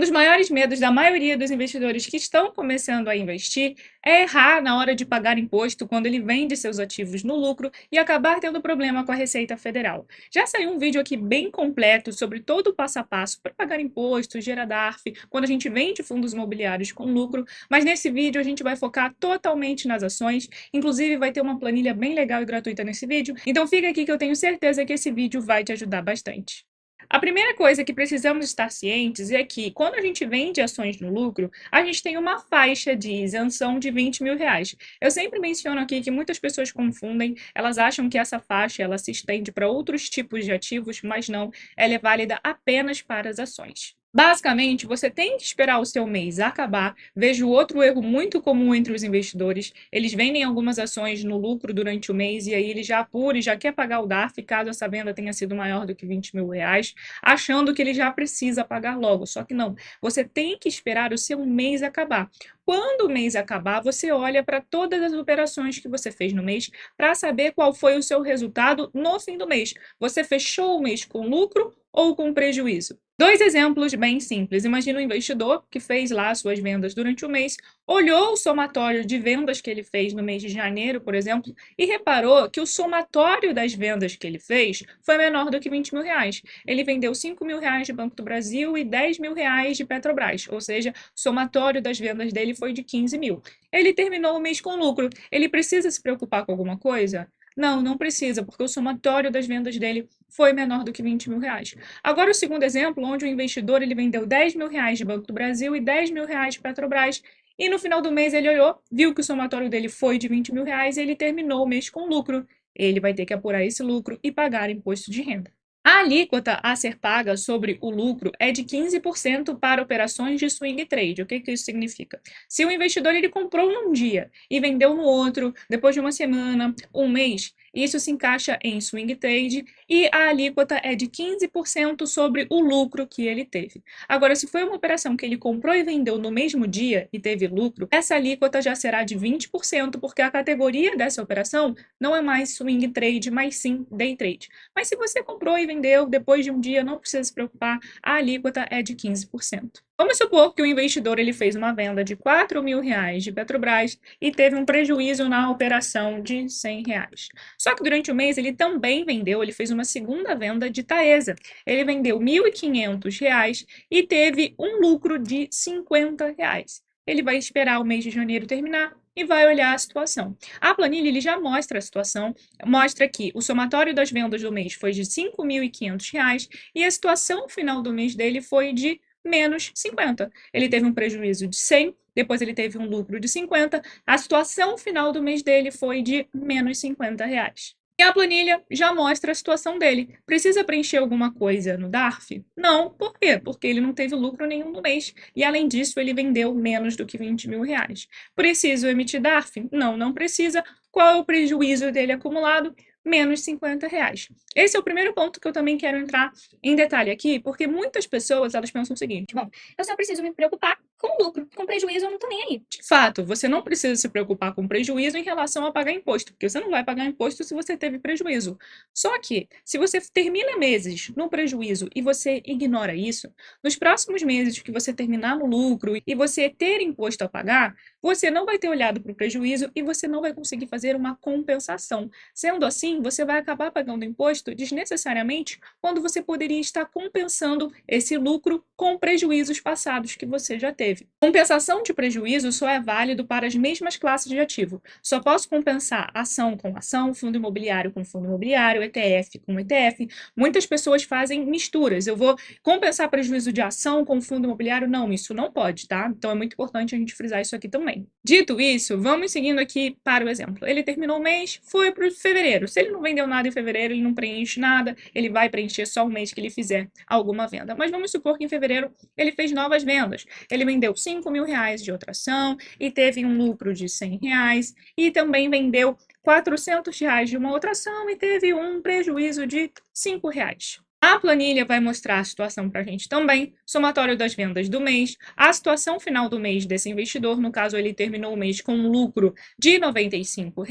Um dos maiores medos da maioria dos investidores que estão começando a investir é errar na hora de pagar imposto quando ele vende seus ativos no lucro e acabar tendo problema com a Receita Federal. Já saiu um vídeo aqui bem completo sobre todo o passo a passo para pagar imposto, gerar DARF, quando a gente vende fundos imobiliários com lucro, mas nesse vídeo a gente vai focar totalmente nas ações, inclusive vai ter uma planilha bem legal e gratuita nesse vídeo, então fica aqui que eu tenho certeza que esse vídeo vai te ajudar bastante. A primeira coisa que precisamos estar cientes é que, quando a gente vende ações no lucro, a gente tem uma faixa de isenção de R$ 20.000. Eu sempre menciono aqui que muitas pessoas confundem, elas acham que essa faixa ela se estende para outros tipos de ativos, mas não, ela é válida apenas para as ações. Basicamente, você tem que esperar o seu mês acabar. Vejo outro erro muito comum entre os investidores. Eles vendem algumas ações no lucro durante o mês e aí ele já apura e já quer pagar o DARF, caso essa venda tenha sido maior do que R$ 20.000, achando que ele já precisa pagar logo. Só que não, você tem que esperar o seu mês acabar. Quando o mês acabar, você olha para todas as operações que você fez no mês para saber qual foi o seu resultado no fim do mês. Você fechou o mês com lucro ou com prejuízo? Dois exemplos bem simples. Imagina um investidor que fez lá suas vendas durante o mês, olhou o somatório de vendas que ele fez no mês de janeiro, por exemplo, e reparou que o somatório das vendas que ele fez foi menor do que R$ 20.000. Ele vendeu R$ 5.000 de Banco do Brasil e R$ 10.000 de Petrobras, ou seja, o somatório das vendas dele foi de 15 mil. Ele terminou o mês com lucro. Ele precisa se preocupar com alguma coisa? Não, não precisa, porque o somatório das vendas dele foi menor do que R$ 20.000. Agora, o segundo exemplo, onde o investidor ele vendeu R$ 10.000 de Banco do Brasil e R$ 10.000 de Petrobras, e no final do mês ele olhou, viu que o somatório dele foi de R$ 20.000 e ele terminou o mês com lucro. Ele vai ter que apurar esse lucro e pagar imposto de renda. A alíquota a ser paga sobre o lucro é de 15% para operações de swing trade. O que isso significa? Se o investidor ele comprou num dia e vendeu no outro, depois de uma semana, um mês, isso se encaixa em swing trade e a alíquota é de 15% sobre o lucro que ele teve. Agora, se foi uma operação que ele comprou e vendeu no mesmo dia e teve lucro, essa alíquota já será de 20%, porque a categoria dessa operação não é mais swing trade, mas sim day trade. Mas se você comprou e vendeu depois de um dia, não precisa se preocupar, a alíquota é de 15%. Vamos supor que o investidor ele fez uma venda de R$ 4.000 de Petrobras e teve um prejuízo na operação de R$ 100. Só que durante o mês ele também vendeu, ele fez uma segunda venda de Taesa. Ele vendeu R$ 1.500 e teve um lucro de R$ 50. Ele vai esperar o mês de janeiro terminar e vai olhar a situação. A planilha ele já mostra a situação, mostra que o somatório das vendas do mês foi de R$ 5.500 e a situação final do mês dele foi de menos 50. Ele teve um prejuízo de 100, depois ele teve um lucro de 50. A situação final do mês dele foi de menos R$ 50. E a planilha já mostra a situação dele. Precisa preencher alguma coisa no DARF? Não. Por quê? Porque ele não teve lucro nenhum no mês. E, além disso, ele vendeu menos do que R$ 20.000. Preciso emitir DARF? Não, não precisa. Qual é o prejuízo dele acumulado? Menos R$ 50. Esse é o primeiro ponto que eu também quero entrar em detalhe aqui, porque muitas pessoas elas pensam o seguinte: bom, eu só preciso me preocupar com lucro, com prejuízo eu não tô nem aí. De fato, você não precisa se preocupar com prejuízo em relação a pagar imposto, porque você não vai pagar imposto se você teve prejuízo. Só que, se você termina meses no prejuízo e você ignora isso, nos próximos meses que você terminar no lucro e você ter imposto a pagar, você não vai ter olhado para o prejuízo e você não vai conseguir fazer uma compensação. Sendo assim, você vai acabar pagando imposto desnecessariamente quando você poderia estar compensando esse lucro com prejuízos passados que você já teve. Compensação de prejuízo só é válido para as mesmas classes de ativo. Só posso compensar ação com ação, fundo imobiliário com fundo imobiliário, ETF com ETF. Muitas pessoas fazem misturas. Eu vou compensar prejuízo de ação com fundo imobiliário? Não, isso não pode, tá? Então é muito importante a gente frisar isso aqui também. Dito isso, vamos seguindo aqui para o exemplo. Ele terminou o mês, foi para fevereiro. Se ele não vendeu nada em fevereiro, ele não preenche nada, ele vai preencher só o mês que ele fizer alguma venda. Mas vamos supor que em fevereiro ele fez novas vendas. Ele vendeu R$ 5.000 de outra ação e teve um lucro de R$ 100 e também vendeu R$ 400 de uma outra ação e teve um prejuízo de R$ 5. A planilha vai mostrar a situação para a gente também, somatório das vendas do mês, a situação final do mês desse investidor, no caso ele terminou o mês com um lucro de R$ 95,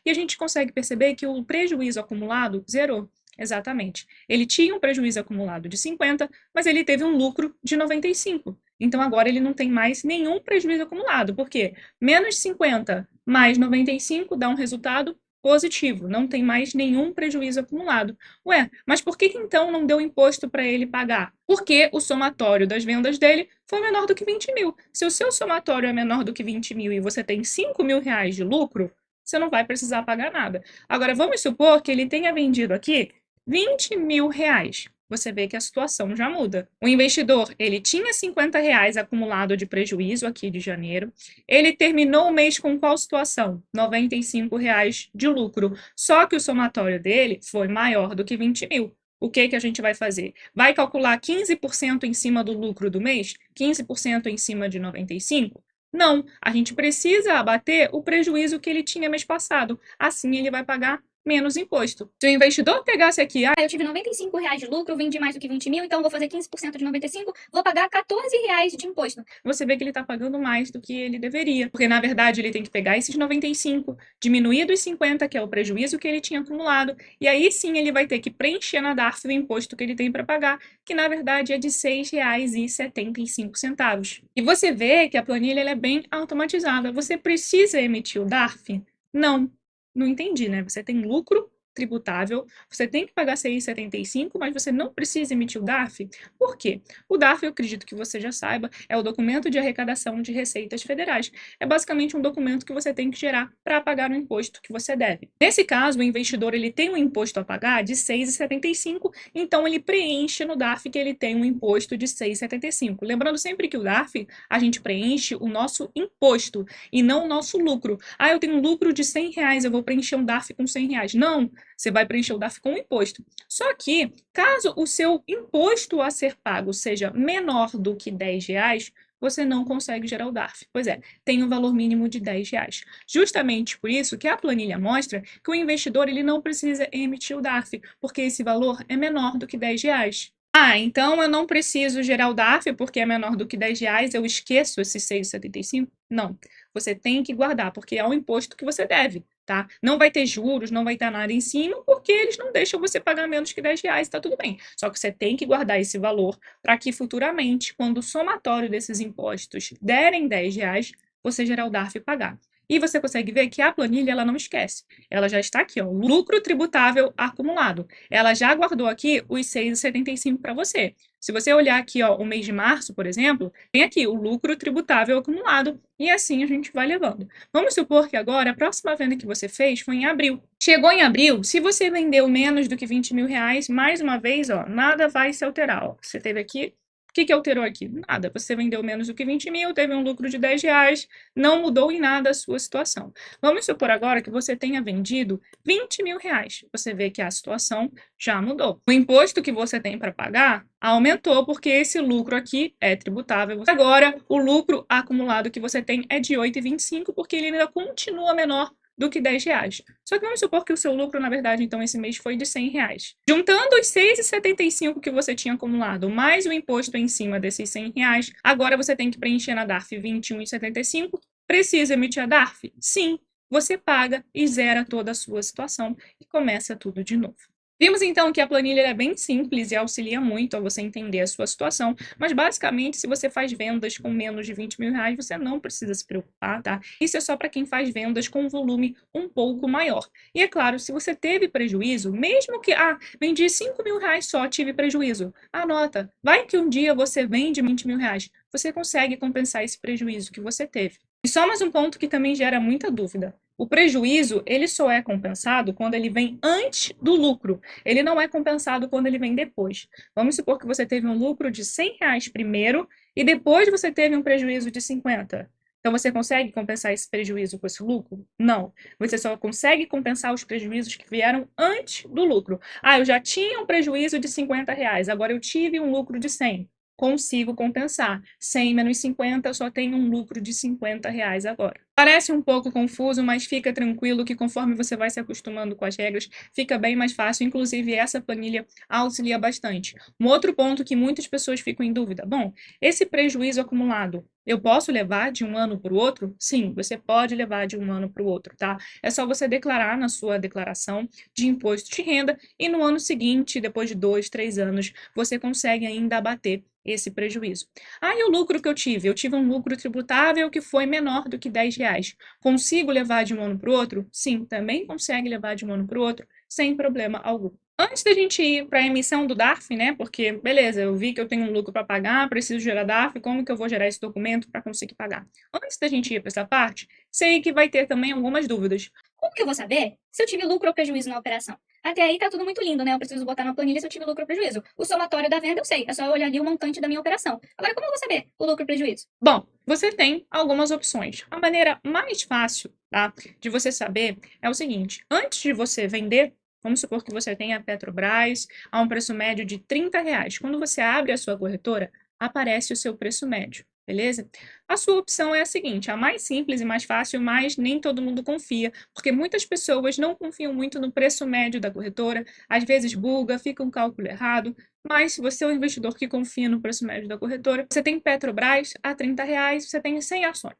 e a gente consegue perceber que o prejuízo acumulado zerou. Exatamente. Ele tinha um prejuízo acumulado de 50, mas ele teve um lucro de 95. Então agora ele não tem mais nenhum prejuízo acumulado, porque menos 50 mais 95 dá um resultado positivo, não tem mais nenhum prejuízo acumulado. Ué, mas por que então não deu imposto para ele pagar? Porque o somatório das vendas dele foi menor do que 20 mil. Se o seu somatório é menor do que 20 mil e você tem 5 mil reais de lucro, você não vai precisar pagar nada. Agora, vamos supor que ele tenha vendido aqui 20 mil reais. Você vê que a situação já muda. O investidor, ele tinha 50 reais acumulado de prejuízo aqui de janeiro. Ele terminou o mês com qual situação? 95 reais de lucro. Só que o somatório dele foi maior do que 20 mil. O que a gente vai fazer? Vai calcular 15% em cima do lucro do mês? 15% em cima de 95? Não, a gente precisa abater o prejuízo que ele tinha mês passado. Assim ele vai pagar menos imposto. Se o investidor pegasse aqui, eu tive 95 reais de lucro, vendi mais do que 20 mil, então vou fazer 15% de 95, vou pagar 14 reais de imposto. Você vê que ele está pagando mais do que ele deveria. Porque, na verdade, ele tem que pegar esses 95, diminuir dos 50, que é o prejuízo que ele tinha acumulado, e aí sim ele vai ter que preencher na DARF o imposto que ele tem para pagar, que na verdade é de R$ 6,75. E você vê que a planilha ela é bem automatizada. Você precisa emitir o DARF? Não. Não entendi, né? Você tem lucro tributável, você tem que pagar 6,75, mas você não precisa emitir o DARF. Por quê? O DARF, eu acredito que você já saiba, é o documento de arrecadação de receitas federais. É basicamente um documento que você tem que gerar para pagar o imposto que você deve. Nesse caso, o investidor ele tem um imposto a pagar de 6,75, então ele preenche no DARF que ele tem um imposto de 6,75. Lembrando sempre que o DARF, a gente preenche o nosso imposto e não o nosso lucro. Ah, eu tenho um lucro de 100 reais, eu vou preencher um DARF com 100 reais. Não, você vai preencher o DARF com o imposto. Só que, caso o seu imposto a ser pago seja menor do que 10 reais, você não consegue gerar o DARF. Pois é, tem um valor mínimo de 10 reais. Justamente por isso que a planilha mostra que o investidor ele não precisa emitir o DARF, porque esse valor é menor do que 10 reais. Ah, então eu não preciso gerar o DARF porque é menor do que 10 reais, eu esqueço esse 6,75? Não, você tem que guardar, porque é um imposto que você deve, tá? Não vai ter juros, não vai ter nada em cima, porque eles não deixam você pagar menos que 10 reais, tá tudo bem. Só que você tem que guardar esse valor para que futuramente, quando o somatório desses impostos derem 10 reais, você gerar o DARF e pagar. E você consegue ver que a planilha ela não esquece. Ela já está aqui, ó, lucro tributável acumulado. Ela já guardou aqui os 6,75 para você. Se você olhar aqui, ó, o mês de março, por exemplo, tem aqui o lucro tributável acumulado e assim a gente vai levando. Vamos supor que agora a próxima venda que você fez foi em abril. Chegou em abril, se você vendeu menos do que 20 mil reais, mais uma vez, ó, nada vai se alterar. Ó. Você teve aqui. O que alterou aqui? Nada. Você vendeu menos do que 20 mil, teve um lucro de 10 reais, não mudou em nada a sua situação. Vamos supor agora que você tenha vendido 20 mil reais. Você vê que a situação já mudou. O imposto que você tem para pagar aumentou porque esse lucro aqui é tributável. Agora, o lucro acumulado que você tem é de 8,25 porque ele ainda continua menor do que 10 reais. Só que vamos supor que o seu lucro, na verdade, então, esse mês foi de 100 reais. Juntando os 6,75 que você tinha acumulado, mais o imposto em cima desses 100 reais, agora você tem que preencher na DARF 21,75. Precisa emitir a DARF? Sim. Você paga e zera toda a sua situação e começa tudo de novo. Vimos então que a planilha é bem simples e auxilia muito a você entender a sua situação, mas basicamente, se você faz vendas com menos de 20 mil reais, você não precisa se preocupar, tá? Isso é só para quem faz vendas com um volume um pouco maior. E é claro, se você teve prejuízo, mesmo que, vendi 5 mil reais só, tive prejuízo, anota, vai que um dia você vende 20 mil reais, você consegue compensar esse prejuízo que você teve. E só mais um ponto que também gera muita dúvida. O prejuízo, ele só é compensado quando ele vem antes do lucro. Ele não é compensado quando ele vem depois. Vamos supor que você teve um lucro de 100 reais primeiro e depois você teve um prejuízo de 50. Então, você consegue compensar esse prejuízo com esse lucro? Não. Você só consegue compensar os prejuízos que vieram antes do lucro. Eu já tinha um prejuízo de 50 reais, agora eu tive um lucro de 100. Consigo compensar. 100 menos 50, eu só tenho um lucro de 50 reais agora. Parece um pouco confuso, mas fica tranquilo que conforme você vai se acostumando com as regras, fica bem mais fácil. Inclusive, essa planilha auxilia bastante. Um outro ponto que muitas pessoas ficam em dúvida: bom, esse prejuízo acumulado, eu posso levar de um ano para o outro? Sim, você pode levar de um ano para o outro, tá? É só você declarar na sua declaração de imposto de renda e no ano seguinte, depois de 2, 3 anos, você consegue ainda abater esse prejuízo. Ah, e o lucro que eu tive? Eu tive um lucro tributável que foi menor do que R$ 10. Consigo levar de um ano para o outro? Sim, também consegue levar de um ano para o outro, sem problema algum. Antes da gente ir para a emissão do DARF, né? Porque, beleza, eu vi que eu tenho um lucro para pagar, preciso gerar DARF, como que eu vou gerar esse documento para conseguir pagar? Antes da gente ir para essa parte, sei que vai ter também algumas dúvidas. Como que eu vou saber se eu tive lucro ou prejuízo na operação? Até aí tá tudo muito lindo, né? Eu preciso botar na planilha se eu tive lucro ou prejuízo. O somatório da venda eu sei, é só eu olhar ali o montante da minha operação. Agora, como eu vou saber o lucro ou prejuízo? Bom, você tem algumas opções. A maneira mais fácil, tá, de você saber é o seguinte: antes de você vender, vamos supor que você tenha a Petrobras a um preço médio de R$ 30. Quando você abre a sua corretora, aparece o seu preço médio, beleza? A sua opção é a seguinte: a mais simples e mais fácil, mas nem todo mundo confia, porque muitas pessoas não confiam muito no preço médio da corretora, às vezes buga, fica um cálculo errado. Mas se você é um investidor que confia no preço médio da corretora, você tem Petrobras a R$ 30, você tem 100 ações.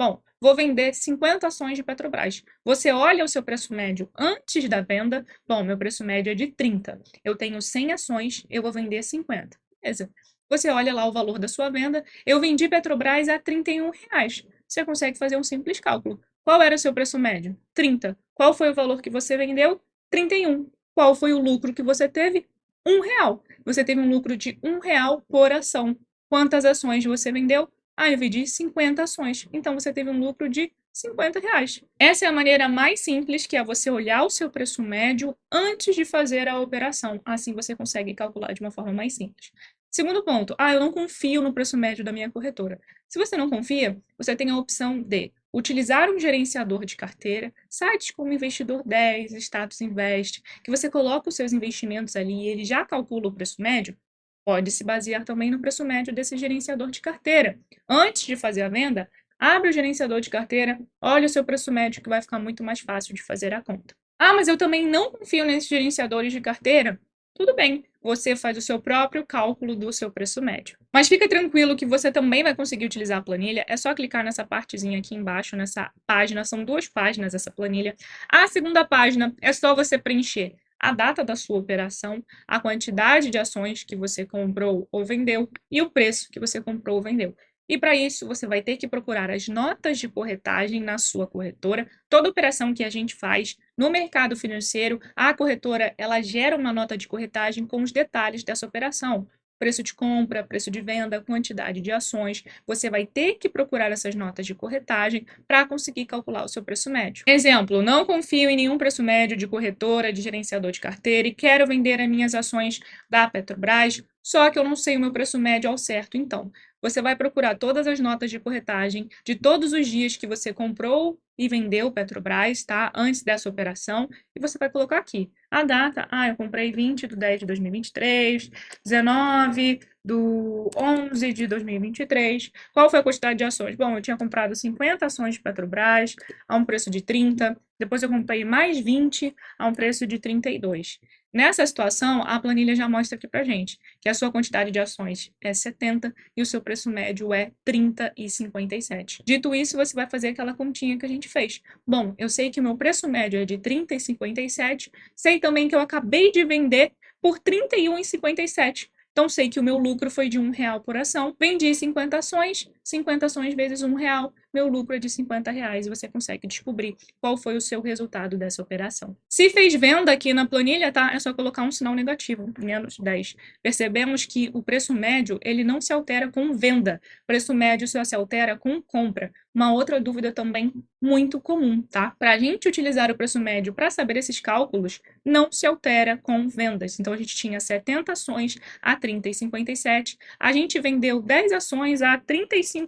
Bom, vou vender 50 ações de Petrobras. Você olha o seu preço médio antes da venda. Bom, meu preço médio é de 30. Eu tenho 100 ações, eu vou vender 50. Beleza. Você olha lá o valor da sua venda. Eu vendi Petrobras a R$ 31. Você consegue fazer um simples cálculo. Qual era o seu preço médio? 30. Qual foi o valor que você vendeu? 31. Qual foi o lucro que você teve? R$ 1. Você teve um lucro de R$ 1 por ação. Quantas ações você vendeu? Ah, eu vendi 50 ações. Então você teve um lucro de R$ 50. Essa é a maneira mais simples, que é você olhar o seu preço médio antes de fazer a operação. Assim você consegue calcular de uma forma mais simples. Segundo ponto, eu não confio no preço médio da minha corretora. Se você não confia, você tem a opção de utilizar um gerenciador de carteira, sites como Investidor 10, Status Invest, que você coloca os seus investimentos ali e ele já calcula o preço médio. Pode se basear também no preço médio desse gerenciador de carteira. Antes de fazer a venda, abre o gerenciador de carteira, olha o seu preço médio, que vai ficar muito mais fácil de fazer a conta. Ah, mas eu também não confio nesses gerenciadores de carteira. Tudo bem, você faz o seu próprio cálculo do seu preço médio. Mas fica tranquilo que você também vai conseguir utilizar a planilha. É só clicar nessa partezinha aqui embaixo, nessa página. São 2 páginas essa planilha. A segunda página é só você preencher a data da sua operação, a quantidade de ações que você comprou ou vendeu e o preço que você comprou ou vendeu. E para isso, você vai ter que procurar as notas de corretagem na sua corretora. Toda operação que a gente faz no mercado financeiro, a corretora ela gera uma nota de corretagem com os detalhes dessa operação. Preço de compra, preço de venda, quantidade de ações. Você vai ter que procurar essas notas de corretagem para conseguir calcular o seu preço médio. Exemplo, não confio em nenhum preço médio de corretora, de gerenciador de carteira e quero vender as minhas ações da Petrobras, só que eu não sei o meu preço médio ao certo. Então, você vai procurar todas as notas de corretagem de todos os dias que você comprou e vendeu Petrobras, tá? Antes dessa operação, e você vai colocar aqui a data. Eu comprei 20/10/2023, 19 do 11 de 2023. Qual foi a quantidade de ações? Bom, eu tinha comprado 50 ações de Petrobras a um preço de 30. Depois eu comprei mais 20 a um preço de 32. Nessa situação, a planilha já mostra aqui pra gente que a sua quantidade de ações é 70 e o seu preço médio é 30,57. Dito isso, você vai fazer aquela continha que a gente fez. Bom, eu sei que o meu preço médio é de 30,57, sei também que eu acabei de vender por 31,57. Então, sei que o meu lucro foi de R$ 1 por ação. Vendi 50 ações, 50 ações vezes R$ 1, meu lucro é de R$ 50 e você consegue descobrir qual foi o seu resultado dessa operação. Se fez venda aqui na planilha, tá? É só colocar um sinal negativo, menos 10. Percebemos que o preço médio, ele não se altera com venda. O preço médio só se altera com compra. Uma outra dúvida também muito comum, tá? Para a gente utilizar o preço médio para saber esses cálculos, não se altera com vendas. Então, a gente tinha 70 ações a 30,57. A gente vendeu 10 ações a R$ 35.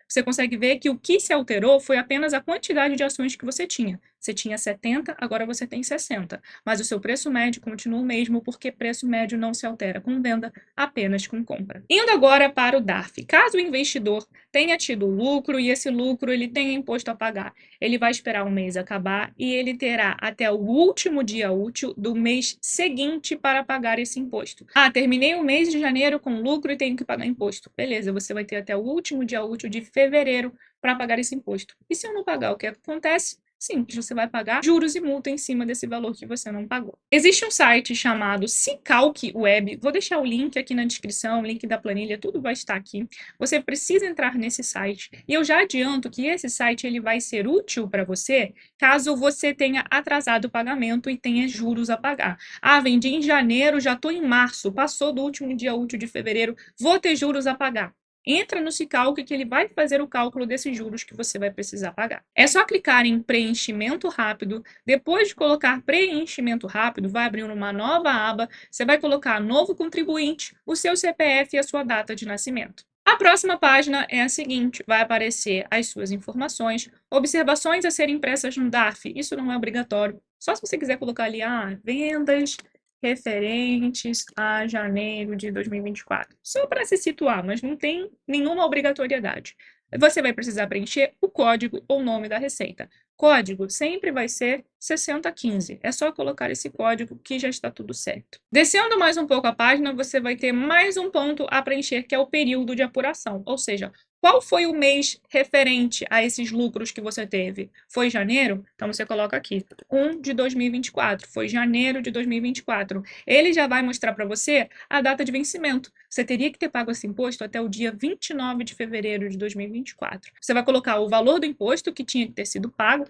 Você consegue ver que o que se alterou foi apenas a quantidade de ações que você tinha. Você tinha 70, agora você tem 60. Mas o seu preço médio continua o mesmo, porque preço médio não se altera com venda, apenas com compra. Indo agora para o DARF. Caso o investidor tenha tido lucro e esse lucro ele tenha imposto a pagar, ele vai esperar um mês acabar e ele terá até o último dia útil do mês seguinte para pagar esse imposto. Ah, terminei o mês de janeiro com lucro e tenho que pagar imposto. Beleza, você vai ter até o último dia útil de fevereiro para pagar esse imposto. E se eu não pagar, o que acontece? Simples, você vai pagar juros e multa em cima desse valor que você não pagou. Existe um site chamado Cicalc Web, vou deixar o link aqui na descrição, o link da planilha, tudo vai estar aqui. Você precisa entrar nesse site e eu já adianto que esse site ele vai ser útil para você caso você tenha atrasado o pagamento e tenha juros a pagar. Ah, vendi em janeiro, já estou em março, passou do último dia útil de fevereiro, vou ter juros a pagar. Entra no Cicalc que ele vai fazer o cálculo desses juros que você vai precisar pagar. É só clicar em preenchimento rápido. Depois de colocar preenchimento rápido, vai abrir uma nova aba. Você vai colocar novo contribuinte, o seu CPF e a sua data de nascimento. A próxima página é a seguinte, vai aparecer as suas informações, observações a serem impressas no DARF, isso não é obrigatório, só se você quiser colocar ali, vendas referentes a janeiro de 2024. Só para se situar, mas não tem nenhuma obrigatoriedade. Você vai precisar preencher o código ou nome da receita. Código sempre vai ser 6015. É só colocar esse código que já está tudo certo. Descendo mais um pouco a página, você vai ter mais um ponto a preencher, que é o período de apuração. Ou seja, qual foi o mês referente a esses lucros que você teve? Foi janeiro? Então você coloca aqui, 1 de 2024. Foi janeiro de 2024. Ele já vai mostrar para você a data de vencimento. Você teria que ter pago esse imposto até o dia 29 de fevereiro de 2024. Você vai colocar o valor do imposto que tinha que ter sido pago.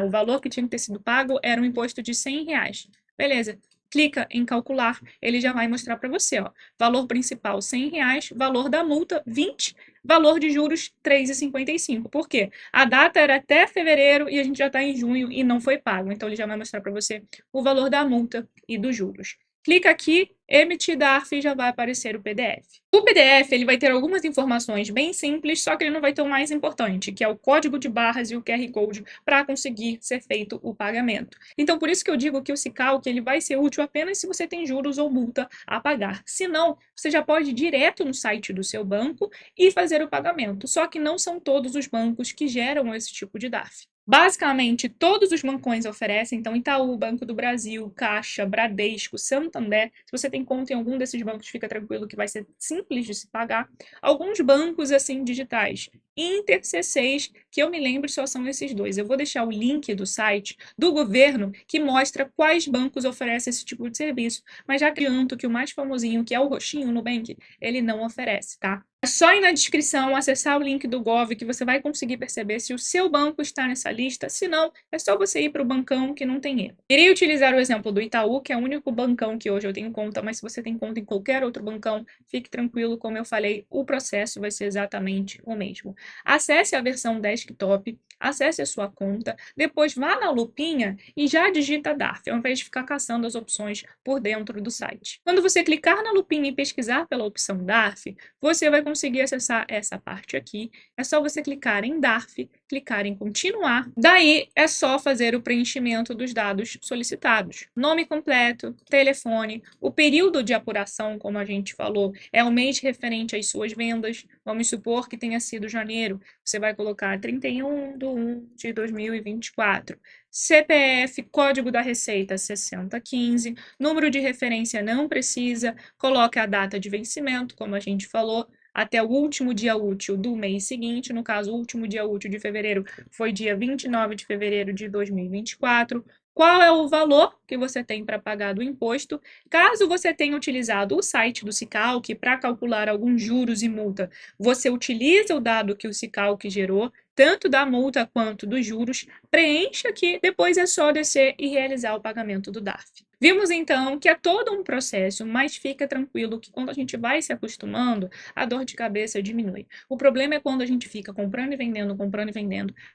O valor que tinha que ter sido pago era um imposto de R$100. Beleza. Clica em calcular, ele já vai mostrar para você, valor principal R$100, valor da multa 20, valor de juros 3,55. Por quê? A data era até fevereiro e a gente já está em junho e não foi pago. Então ele já vai mostrar para você o valor da multa e dos juros. Clica aqui, emitir DARF e já vai aparecer o PDF. O PDF ele vai ter algumas informações bem simples, só que ele não vai ter o mais importante, que é o código de barras e o QR Code para conseguir ser feito o pagamento. Então, por isso que eu digo que o Cicalc ele vai ser útil apenas se você tem juros ou multa a pagar. Se não, você já pode ir direto no site do seu banco e fazer o pagamento. Só que não são todos os bancos que geram esse tipo de DARF. Basicamente, todos os bancões oferecem, então Itaú, Banco do Brasil, Caixa, Bradesco, Santander. Se você tem conta em algum desses bancos, fica tranquilo que vai ser simples de se pagar. Alguns bancos, assim, digitais, Inter, C6, que eu me lembro só são esses dois. Eu vou deixar o link do site do governo que mostra quais bancos oferecem esse tipo de serviço. Mas já adianto que o mais famosinho, que é o roxinho, o Nubank, ele não oferece, tá? É só ir na descrição, acessar o link do Gov que você vai conseguir perceber se o seu banco está nessa lista. Se não, é só você ir para o bancão que não tem erro. Irei utilizar o exemplo do Itaú, que é o único bancão que hoje eu tenho conta, mas se você tem conta em qualquer outro bancão, fique tranquilo, como eu falei, o processo vai ser exatamente o mesmo. Acesse a versão desktop, acesse a sua conta, depois vá na lupinha e já digita DARF, ao invés de ficar caçando as opções por dentro do site. Quando você clicar na lupinha e pesquisar pela opção DARF, você vai conseguir acessar essa parte aqui. É só você clicar em DARF, clicar em continuar. Daí é só fazer o preenchimento dos dados solicitados. Nome completo, telefone, o período de apuração, como a gente falou, é o mês referente às suas vendas. Vamos supor que tenha sido janeiro. Você vai colocar 31/1 de 2024. CPF, código da receita 6015. Número de referência não precisa. Coloque a data de vencimento, como a gente falou, até o último dia útil do mês seguinte. No caso, o último dia útil de fevereiro foi dia 29 de fevereiro de 2024. Qual é o valor que você tem para pagar do imposto? Caso você tenha utilizado o site do Cicalc para calcular alguns juros e multa, você utiliza o dado que o Cicalc gerou, tanto da multa quanto dos juros, preencha aqui, depois é só descer e realizar o pagamento do DARF. Vimos então que é todo um processo, mas fica tranquilo que quando a gente vai se acostumando, a dor de cabeça diminui. O problema é quando a gente fica comprando e vendendo,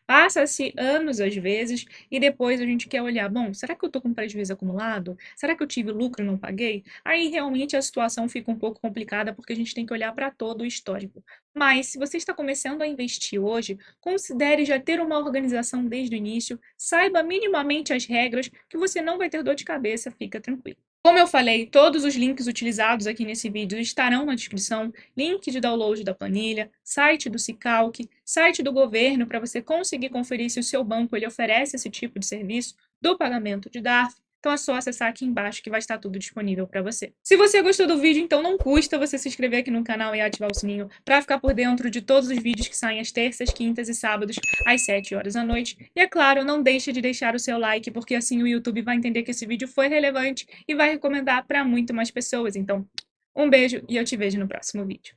passa-se anos às vezes, e depois a gente quer olhar, bom, será que eu estou com prejuízo acumulado? Será que eu tive lucro e não paguei? Aí realmente a situação fica um pouco complicada porque a gente tem que olhar para todo o histórico. Mas se você está começando a investir hoje, considere já ter uma organização desde o início, saiba minimamente as regras, que você não vai ter dor de cabeça, fica tranquilo. Como eu falei, todos os links utilizados aqui nesse vídeo estarão na descrição, link de download da planilha, site do Sicalc, site do governo para você conseguir conferir se o seu banco ele oferece esse tipo de serviço do pagamento de DARF. Então é só acessar aqui embaixo que vai estar tudo disponível para você. Se você gostou do vídeo, então não custa você se inscrever aqui no canal e ativar o sininho para ficar por dentro de todos os vídeos que saem às terças, quintas e sábados às 7 horas da noite. E é claro, não deixe de deixar o seu like, porque assim o YouTube vai entender que esse vídeo foi relevante e vai recomendar para muito mais pessoas. Então, um beijo e eu te vejo no próximo vídeo.